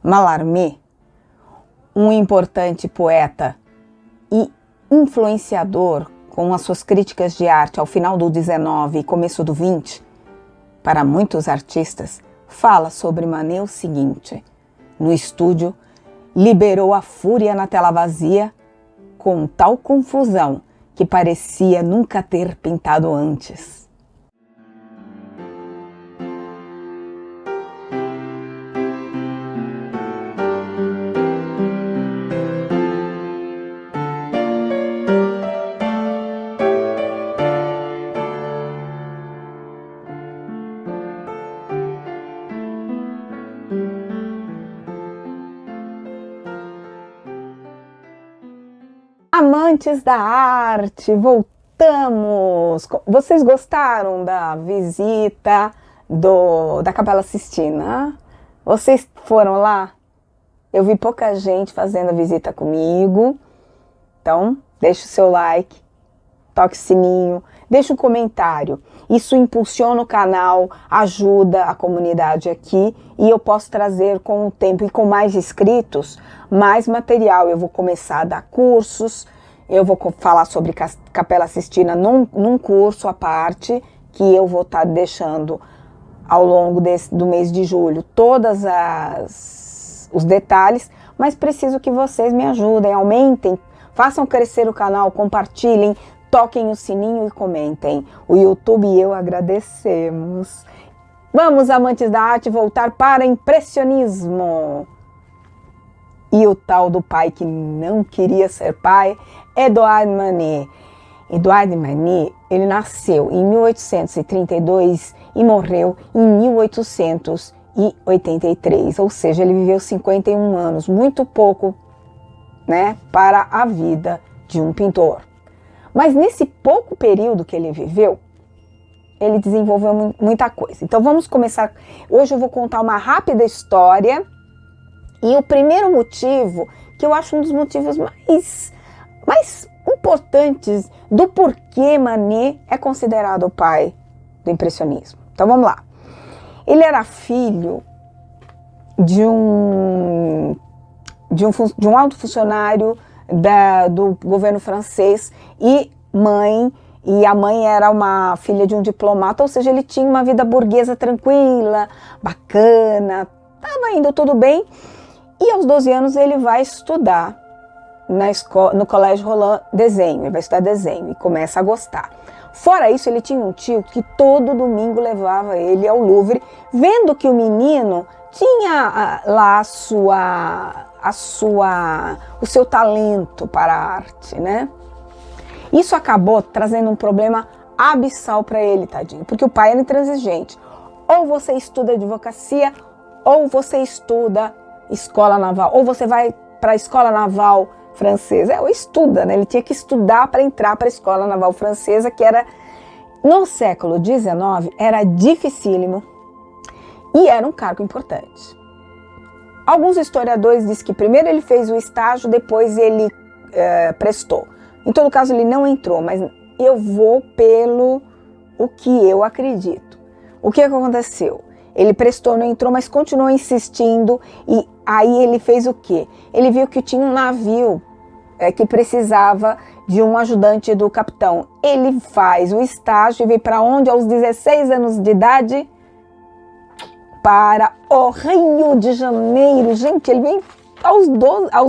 Mallarmé, um importante poeta e influenciador com as suas críticas de arte ao final do 19 e começo do 20, para muitos artistas, fala sobre Manet o seguinte: no estúdio, liberou a fúria na tela vazia com tal confusão que parecia nunca ter pintado antes. Amantes da arte, voltamos! Vocês gostaram da visita da Capela Sistina? Vocês foram lá? Eu vi pouca gente fazendo a visita comigo. Então, deixa o seu like, toque o sininho, deixa um comentário. Isso impulsiona o canal, ajuda a comunidade aqui e eu posso trazer com o tempo e com mais inscritos, mais material. Eu vou começar a dar cursos, eu vou falar sobre Capela Sistina num curso à parte, que eu vou estar deixando ao longo do mês de julho todos os detalhes, mas preciso que vocês me ajudem, aumentem, façam crescer o canal, compartilhem, toquem o sininho e comentem. O YouTube e eu agradecemos. Vamos, amantes da arte, voltar para impressionismo. E o tal do pai que não queria ser pai, Edouard Manet. Edouard Manet, ele nasceu em 1832 e morreu em 1883, ou seja, ele viveu 51 anos, muito pouco, né, para a vida de um pintor. Mas nesse pouco período que ele viveu, ele desenvolveu muita coisa. Então vamos começar. Hoje eu vou contar uma rápida história. E o primeiro motivo, que eu acho um dos motivos mais importantes do porquê Manet é considerado o pai do impressionismo. Então vamos lá. Ele era filho de um alto funcionário do governo francês e a mãe era uma filha de um diplomata, ou seja, ele tinha uma vida burguesa tranquila, bacana, estava indo tudo bem. E aos 12 anos ele vai estudar no Colégio Roland desenho, ele vai estudar desenho e começa a gostar. Fora isso, ele tinha um tio que todo domingo levava ele ao Louvre, vendo que o menino tinha lá o seu talento para a arte, né? Isso acabou trazendo um problema abissal para ele, tadinho, porque o pai era intransigente. Ou você estuda advocacia, ou você estuda escola naval, ou você vai para a escola naval francesa. Ou estuda, né? Ele tinha que estudar para entrar para a escola naval francesa, que era, no século XIX, era dificílimo e era um cargo importante. Alguns historiadores dizem que primeiro ele fez o estágio, depois ele prestou. Em todo caso, ele não entrou, mas eu vou pelo o que eu acredito. O que aconteceu? Ele prestou, não entrou, mas continuou insistindo e aí ele fez o quê? Ele viu que tinha um navio que precisava de um ajudante do capitão. Ele faz o estágio e vem para onde? Aos 16 anos de idade? Para o Rio de Janeiro. Gente, ele vem aos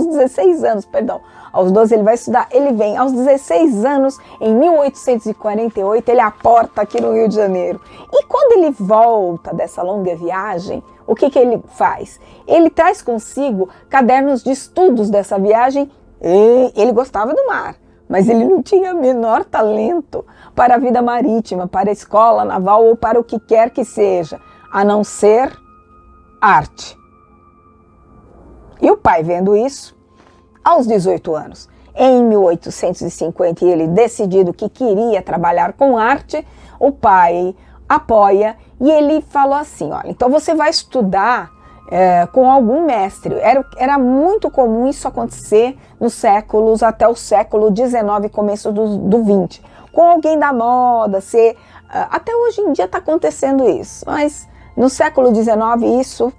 16 anos, perdão. Aos 12 ele vai estudar, ele vem aos 16 anos, em 1848, ele aporta aqui no Rio de Janeiro. E quando ele volta dessa longa viagem, o que ele faz? Ele traz consigo cadernos de estudos dessa viagem. E ele gostava do mar, mas ele não tinha o menor talento para a vida marítima, para a escola naval ou para o que quer que seja, a não ser arte. E o pai, vendo isso, aos 18 anos, em 1850, ele decidido que queria trabalhar com arte, o pai apoia e ele falou assim, olha, então você vai estudar com algum mestre. Era muito comum isso acontecer nos séculos, até o século XIX, começo do 20, com alguém da moda, até hoje em dia está acontecendo isso, mas no século XIX isso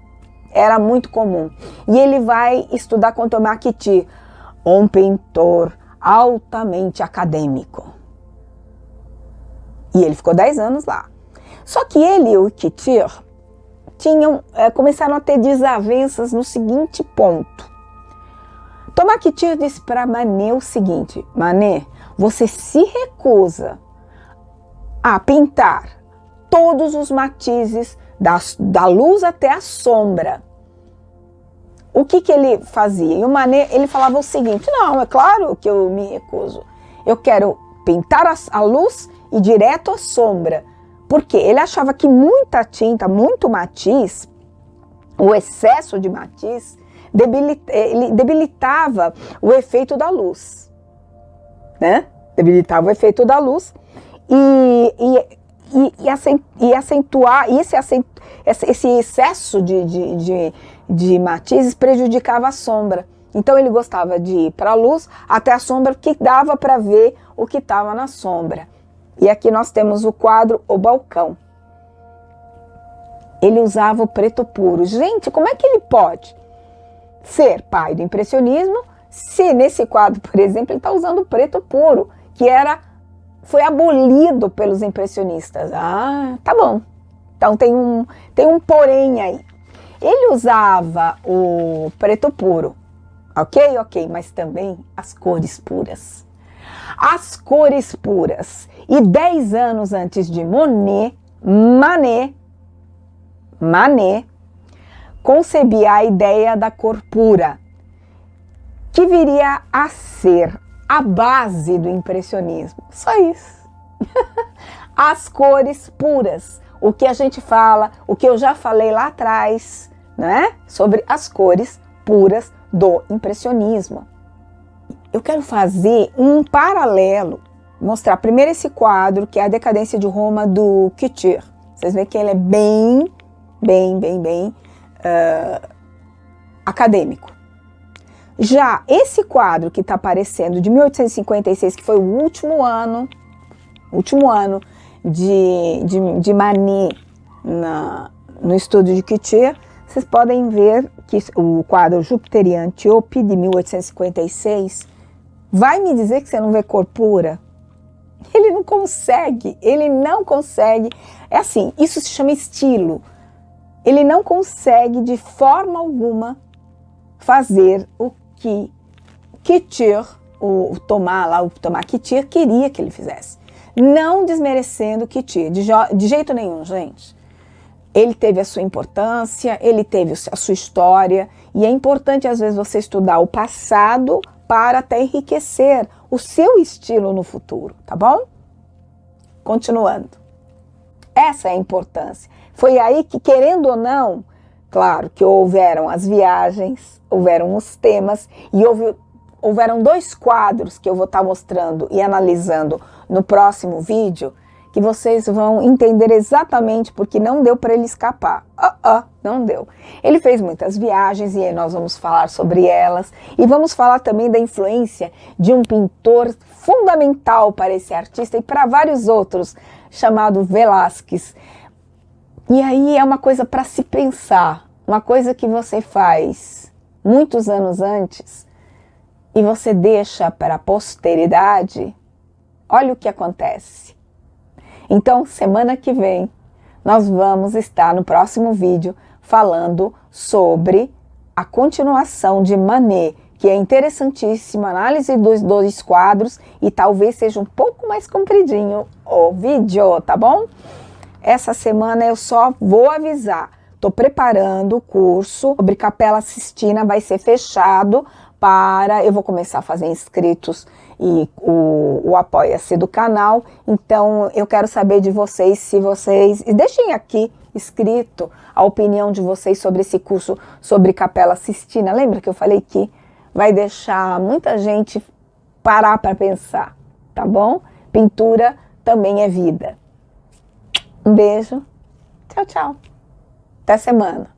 era muito comum. E ele vai estudar com Thomas Kitty, um pintor altamente acadêmico. E ele ficou 10 anos lá. Só que ele e o Kitty começaram a ter desavenças no seguinte ponto. Thomas Kitty disse para Manet o seguinte: Manet, você se recusa a pintar todos os matizes da luz até a sombra. O que ele fazia? E o Manet, ele falava o seguinte: não, é claro que eu me recuso. Eu quero pintar a luz e direto a sombra. Porque ele achava que muita tinta, muito matiz, o excesso de matiz, ele debilitava o efeito da luz, né? Debilitava o efeito da luz e acentuar, esse excesso de matizes prejudicava a sombra. Então ele gostava de ir para a luz até a sombra, que dava para ver o que estava na sombra. E aqui nós temos o quadro O Balcão. Ele usava o preto puro. Gente, como é que ele pode ser pai do impressionismo se nesse quadro, por exemplo, ele está usando o preto puro, que foi abolido pelos impressionistas? Ah, tá bom. Então tem um porém aí. Ele usava o preto puro, ok, mas também as cores puras. As cores puras. E 10 anos antes de Manet concebia a ideia da cor pura, que viria a ser a base do impressionismo. Só isso. As cores puras. O que a gente fala, o que eu já falei lá atrás, né? Sobre as cores puras do impressionismo. Eu quero fazer um paralelo, mostrar primeiro esse quadro, que é a Decadência de Roma, do Couture. Vocês veem que ele é bem acadêmico. Já esse quadro que está aparecendo, de 1856, que foi o último ano de Manet no estúdio de Couture, vocês podem ver que o quadro Júpiter e Antíope, de 1856, vai me dizer que você não vê cor pura? Ele não consegue. É assim, isso se chama estilo. Ele não consegue de forma alguma fazer o que Couture, o Thomas Couture, queria que ele fizesse. Não desmerecendo Couture, de jeito nenhum, gente. Ele teve a sua importância, ele teve a sua história, e é importante às vezes você estudar o passado para até enriquecer o seu estilo no futuro, tá bom? Continuando. Essa é a importância. Foi aí que, querendo ou não, claro que houveram as viagens, houveram os temas, e houveram 2 quadros que eu vou estar mostrando e analisando no próximo vídeo, que vocês vão entender exatamente porque não deu para ele escapar. Não deu. Ele fez muitas viagens e aí nós vamos falar sobre elas, e vamos falar também da influência de um pintor fundamental para esse artista e para vários outros, chamado Velázquez. E aí é uma coisa para se pensar, uma coisa que você faz muitos anos antes e você deixa para a posteridade. Olha o que acontece. Então, semana que vem, nós vamos estar no próximo vídeo falando sobre a continuação de Manet, que é interessantíssima, análise dos 2 quadros, e talvez seja um pouco mais compridinho o vídeo, tá bom? Essa semana eu só vou avisar, estou preparando o curso sobre Capela Sistina, vai ser fechado eu vou começar a fazer inscritos e o Apoia-se do canal. Então eu quero saber de vocês, e deixem aqui escrito a opinião de vocês sobre esse curso sobre Capela Sistina. Lembra que eu falei que vai deixar muita gente parar para pensar, tá bom? Pintura também é vida. Um beijo, tchau, até semana.